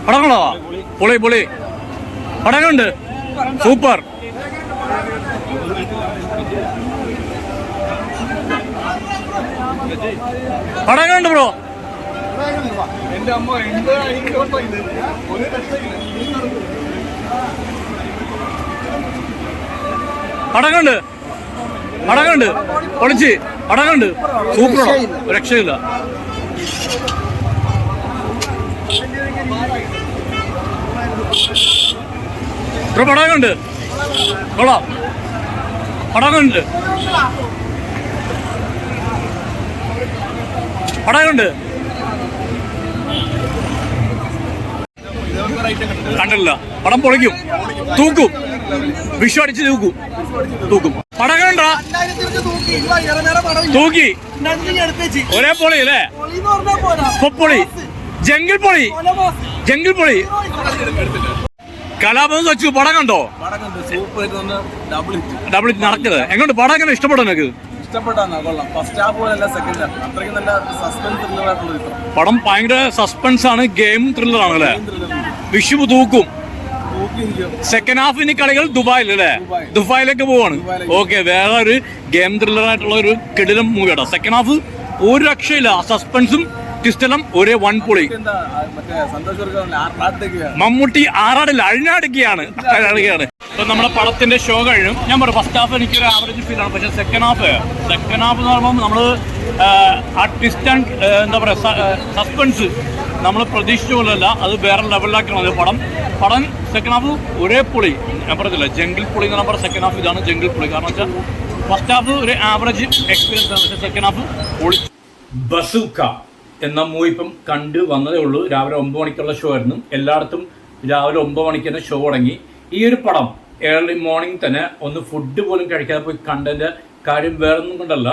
പടങ്ങളോ? പൊളി പൊളി പടങ്ങളുണ്ട്, super. പടങ്ങളുണ്ട് bro. പടങ്ങളുണ്ട്, പടങ്ങളുണ്ട്, പൊളിച്ച് പടങ്ങളുണ്ട്, സൂപ്പർ, രക്ഷയില്ല. ബ്രോ പടങ്ങളുണ്ട്, കൊള്ളാം, പടങ്ങളുണ്ട്, പടങ്ങളുണ്ട്. കണ്ടില്ല, പടം പൊളിക്കും, തൂക്കും, വിഷു അടിച്ച് തൂക്കും. പടങ്ങളുണ്ടോ? തൂക്കി ഒരേ പൊളി അല്ലേ? പൊളി, ജംഗിൾ പൊളി, ജംഗിൾ പൊളി. കലാപം വെച്ചു പടം കണ്ടോ? ഡബിൾ ഹിറ്റ് നടക്കുന്നത്. എങ്ങോട്ട് പടം എങ്ങനെ ഇഷ്ടപ്പെട്ടോ നിനക്ക്? പടം ഭയങ്കര സസ്പെൻസ് ആണ്, ഗെയിം ത്രില്ലർ ആണ് അല്ലേ? വിഷു തൂക്കും. സെക്കൻഡ് ഹാഫ് ഇനി കളികൾ ദുബായിൽ അല്ലേ? ദുബായിലേക്ക് പോവാണ്. ഓക്കെ, വേറെ ഒരു ഗെയിം ത്രില്ലർ ആയിട്ടുള്ള ഒരു കിടിലം മൂവിയാണ്. സെക്കൻഡ് ഹാഫ് ഒരു രക്ഷയില്ല, സസ്പെൻസും ട്വിസ്റ്റെല്ലാം ഒരേ വൺ പൊളി. മമ്മൂട്ടി ആറാടില്ല, അഴിഞ്ഞാടുകയാണ്. ഇപ്പൊ നമ്മുടെ പടത്തിന്റെ ഷോ കഴിഞ്ഞു. ഞാൻ പറഞ്ഞു ഫസ്റ്റ് ഹാഫ് എനിക്കൊരു ആവറേജ് ഫീൽ ആണ്. പക്ഷെ സെക്കൻഡ് ഹാഫ് എന്ന് പറയുമ്പോൾ നമ്മള് ആ ട്വിസ്റ്റ് ആൻഡ് എന്താ പറയുക സസ്പെൻസ് നമ്മൾ പ്രതീക്ഷിച്ച പോലെയല്ല, അത് വേറെ ലെവലിലാക്കണം പടം. സെക്കൻഡ് ഹാഫ് ഒരേ പൊളി. ഞാൻ പറഞ്ഞില്ല ജംഗിൾ പൊളി എന്ന് പറഞ്ഞ സെക്കൻഡ് ഹാഫ് ഇതാണ് ജംഗിൾ പൊളി. കാരണം വെച്ചാൽ ഫസ്റ്റ് ഹാഫ് ഒരു ആവറേജ് എക്സ്പീരിയൻസ് ആണ്, പക്ഷേ സെക്കൻഡ് ഹാഫ് പൊളി. ബസൂക്ക എന്ന മൂവി ഇപ്പം കണ്ടു വന്നതേ ഉള്ളൂ. രാവിലെ 9 മണിക്കുള്ള ഷോ ആയിരുന്നു. എല്ലായിടത്തും രാവിലെ 9 മണിക്ക് തന്നെ ഷോ തുടങ്ങി. ഈ ഒരു പടം ഏർലി മോർണിംഗ് തന്നെ ഒന്ന് ഫുഡ് പോലും കഴിക്കാതെ പോയി കണ്ടതിന്റെ കാര്യം വേറൊന്നും കൊണ്ടല്ല,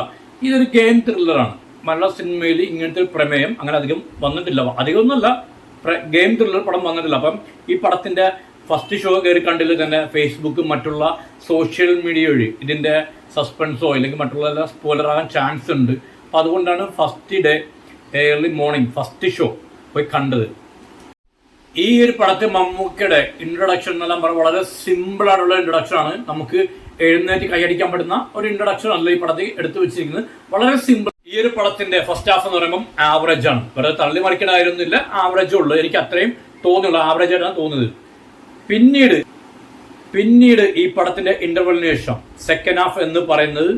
ഇതൊരു ഗെയിം ത്രില്ലറാണ്. മലയാള സിനിമയിൽ ഇങ്ങനത്തെ ഒരു പ്രമേയം അങ്ങനെ അധികം വന്നിട്ടില്ല. അധികമൊന്നുമല്ല, ഗെയിം ത്രില്ലർ പടം വന്നിട്ടില്ല. അപ്പം ഈ പടത്തിന്റെ ഫസ്റ്റ് ഷോ കയറി കണ്ടില്ല തന്നെ ഫേസ്ബുക്കും മറ്റുള്ള സോഷ്യൽ മീഡിയ വഴി ഇതിന്റെ സസ്പെൻസോ അല്ലെങ്കിൽ മറ്റുള്ള സ്പോയിലർ ആകാൻ ചാൻസ് ഉണ്ട്. അപ്പം അതുകൊണ്ടാണ് first day early morning first show പോയി കണ്ടത്. ഈ ഒരു പടത്തിൽ മമ്മൂക്കയുടെ ഇൻട്രൊഡക്ഷൻ എന്നെല്ലാം പറഞ്ഞാൽ വളരെ സിമ്പിൾ ആയിട്ടുള്ള ഇൻട്രൊഡക്ഷൻ ആണ്. നമുക്ക് എഴുന്നേറ്റ് കൈയടിക്കാൻ പറ്റുന്ന ഒരു ഇൻട്രൊഡക്ഷൻ അല്ല ഈ പടത്തിൽ എടുത്തു വെച്ചിരിക്കുന്നത്. വളരെ സിമ്പിൾ. ഈ ഒരു പടത്തിന്റെ ഫസ്റ്റ് ഹാഫ് എന്ന് പറയുമ്പോൾ ആവറേജ് ആണ്, വെറുതെ തള്ളി മറിക്കേണ്ട കാര്യമൊന്നുമില്ല, ആവറേജേ ഉള്ളൂ. എനിക്ക് അത്രയും തോന്നുള്ളൂ, ആവറേജ് ആയിട്ടാണ് തോന്നുന്നത്. പിന്നീട് ഈ പടത്തിന്റെ ഇന്റർവെലിന് ശേഷം സെക്കൻഡ് ഹാഫ് എന്ന് പറയുന്നത്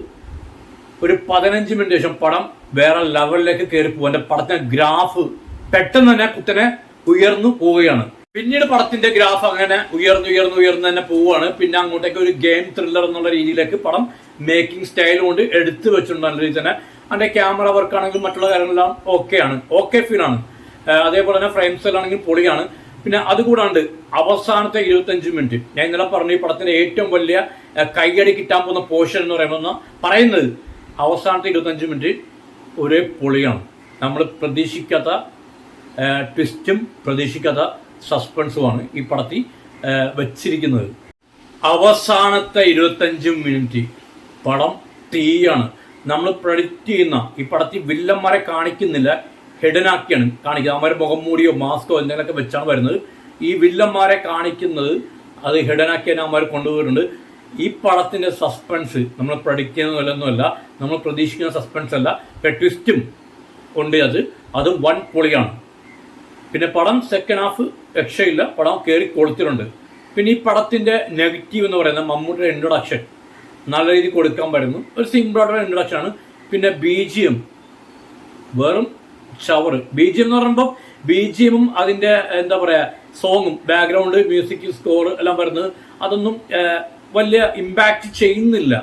ഒരു 15 മിനിറ്റ് ശേഷം പടം വേറെ ലെവലിലേക്ക് കയറി പോകും. എന്റെ പടത്തിന്റെ ഗ്രാഫ് പെട്ടെന്ന് തന്നെ കുത്തനെ ഉയർന്നു പോവുകയാണ്. പിന്നീട് പടത്തിന്റെ ഗ്രാഫ് അങ്ങനെ ഉയർന്നു തന്നെ പോവുകയാണ്. പിന്നെ അങ്ങോട്ടേക്ക് ഒരു ഗെയിം ത്രില്ലർ എന്നുള്ള രീതിയിലേക്ക് പടം മേക്കിംഗ് സ്റ്റൈൽ കൊണ്ട് എടുത്തു വെച്ചിട്ടുണ്ട്. നല്ല രീതിയിൽ തന്നെ അതിന്റെ ക്യാമറ വർക്ക് ആണെങ്കിലും മറ്റുള്ള കാര്യങ്ങളെല്ലാം ഓക്കെ ഫീലാണ്. അതേപോലെ തന്നെ ഫ്രെയിംസ് എല്ലാം ആണെങ്കിൽ പൊളിയാണ്. പിന്നെ അതുകൂടാണ്ട് അവസാനത്തെ 25 മിനിറ്റ് ഞാൻ ഇന്നലെ പറഞ്ഞു, ഈ പടത്തിന്റെ ഏറ്റവും വലിയ കൈയടി കിട്ടാൻ പോകുന്ന പോർഷൻ എന്ന് പറയുന്നത് അവസാനത്തെ 25 മിനിറ്റ് ഒരേ പൊളിയാണ്. നമ്മൾ പ്രതീക്ഷിക്കാത്ത ട്വിസ്റ്റും പ്രതീക്ഷിക്കാത്ത സസ്പെൻസുമാണ് ഈ പടത്തിൽ വെച്ചിരിക്കുന്നത്. അവസാനത്തെ 25 മിനിറ്റ് പടം തീയാണ്. നമ്മൾ പ്രഡിക്റ്റ് ചെയ്യുന്ന ഈ പടത്തിൽ വില്ലന്മാരെ കാണിക്കുന്നില്ല, ഹിഡനാക്കിയാണ് കാണിക്കുന്നത്. അവന്മാരെ മുഖം മൂടിയോ മാസ്കോ എന്തെങ്കിലുമൊക്കെ വെച്ചാണ് വരുന്നത്. ഈ വില്ലന്മാരെ കാണിക്കുന്നത് അത് ഹിഡനാക്കിയാണ് അവന്മാർ കൊണ്ടുപോയിട്ടുണ്ട്. ഈ പടത്തിന്റെ സസ്പെൻസ് നമ്മൾ പ്രഡിക്റ്റ് ചെയ്യുന്നതല്ലൊന്നുമല്ല, നമ്മൾ പ്രതീക്ഷിക്കുന്ന സസ്പെൻസ് അല്ല, ട്വിസ്റ്റും ഉണ്ട്. അത് വൺ പൊളിയാണ്. പിന്നെ പടം സെക്കൻഡ് ഹാഫ് രക്ഷയില്ല, പടം കയറി കൊളുത്തിട്ടുണ്ട്. പിന്നെ ഈ പടത്തിന്റെ നെഗറ്റീവ് എന്ന് പറയുന്നത് മമ്മൂട്ടിയുടെ ഇൻട്രൊഡക്ഷൻ നല്ല രീതിയിൽ കൊടുക്കാൻ പറ്റുന്നു. ഒരു സിമ്പിളായിട്ടുള്ള ഇൻട്രൊഡക്ഷൻ ആണ്. പിന്നെ BGM വെറും ഷവർ. BGM എന്ന് പറയുമ്പോൾ BGMും അതിന്റെ എന്താ പറയാ സോങ്ങും ബാക്ക്ഗ്രൗണ്ട് മ്യൂസിക് സ്കോർ എല്ലാം വരുന്നത് അതൊന്നും വലിയ ഇമ്പാക്ട് ചെയ്യുന്നില്ല.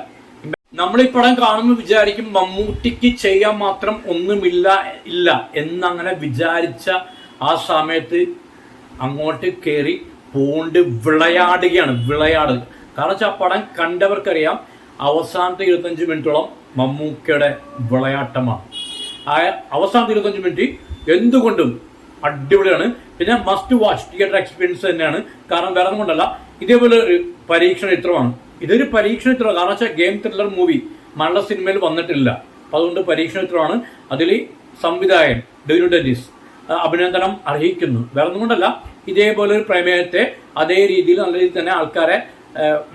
നമ്മൾ ഈ പടം കാണുമ്പോൾ വിചാരിക്കും മമ്മൂട്ടിക്ക് ചെയ്യാൻ മാത്രം ഒന്നുമില്ല എന്നങ്ങനെ വിചാരിച്ച ആ സമയത്ത് അങ്ങോട്ട് കയറി പൂണ്ട് വിളയാടുകയാണ്. കാരണം വെച്ചാൽ ആ പടം കണ്ടവർക്കറിയാം അവസാനത്തെ 25 മിനിറ്റോളം മമ്മൂക്കയുടെ വിളയാട്ടമാണ്. ആ അവസാനത്തെ 25 മിനിറ്റ് എന്തുകൊണ്ടും അടിപൊളിയാണ്. പിന്നെ മസ്റ്റ് വാച്ച് തിയേറ്റർ എക്സ്പീരിയൻസ് തന്നെയാണ്. കാരണം വേറെ ഒന്നും കൊണ്ടല്ല, ഇതേപോലെ ഒരു പരീക്ഷണ ചിത്രമാണ്. ഇതൊരു പരീക്ഷണ ചിത്രമാണ്. കാരണം വെച്ചാൽ ഗെയിം ത്രില്ലർ മൂവി മലയാള സിനിമയിൽ വന്നിട്ടില്ല. അപ്പോൾ അതുകൊണ്ട് പരീക്ഷണത്തിലാണ്. അതിൽ സംവിധായകൻ ഡെവിഡ് ഡെന്നിസ് അഭിനന്ദനം അർഹിക്കുന്നു. വേറെ ഒന്നും കൊണ്ടല്ല, ഇതേപോലെ ഒരു പ്രമേയത്തെ അതേ രീതിയിൽ നല്ല രീതിയിൽ തന്നെ ആൾക്കാരെ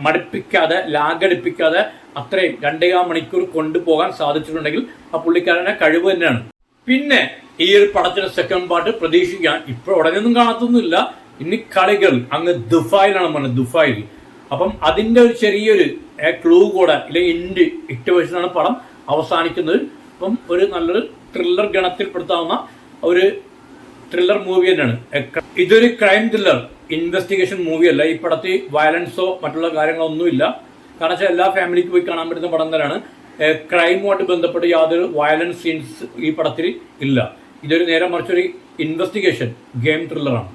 മടുപ്പിക്കാതെ ലാഗടിപ്പിക്കാതെ അത്രയും 2.5 മണിക്കൂർ കൊണ്ടുപോകാൻ സാധിച്ചിട്ടുണ്ടെങ്കിൽ ആ പുള്ളിക്കാരൻ്റെ കഴിവ് തന്നെയാണ്. പിന്നെ ഈ ഒരു പടത്തിന്റെ സെക്കൻഡ് പാർട്ട് പ്രതീക്ഷിക്കാൻ ഇപ്പോൾ ഉടനെയൊന്നും കാണത്തൊന്നുമില്ല. ഇനി കളികൾ അങ്ങ് ദുബായിലാണ് പറഞ്ഞത്, ദുബായിൽ. അപ്പം അതിന്റെ ഒരു ചെറിയൊരു ക്ലൂ കൂടെ ഇല്ലെങ്കിൽ ഇക്ടവേഷനാണ് പടം അവസാനിക്കുന്നത്. അപ്പം ഒരു നല്ലൊരു ത്രില്ലർ ഗണത്തിൽപ്പെടുത്താവുന്ന ഒരു ത്രില്ലർ മൂവി തന്നെയാണ്. ഇതൊരു ക്രൈം ത്രില്ലർ ഇൻവെസ്റ്റിഗേഷൻ മൂവി അല്ല. ഈ പടത്തിൽ വയലൻസോ മറ്റുള്ള കാര്യങ്ങളോ ഒന്നുമില്ല. കാരണം വെച്ചാൽ എല്ലാ ഫാമിലിക്ക് പോയി കാണാൻ പറ്റുന്ന പടം തന്നെയാണ്. ക്രൈമുമായിട്ട് ബന്ധപ്പെട്ട് യാതൊരു വയലൻസ് സീൻസ് ഈ പടത്തിൽ ഇല്ല. ഇതൊരു നേരെ മറിച്ചൊരു ഇൻവെസ്റ്റിഗേഷൻ ഗെയിം ത്രില്ലറാണ്.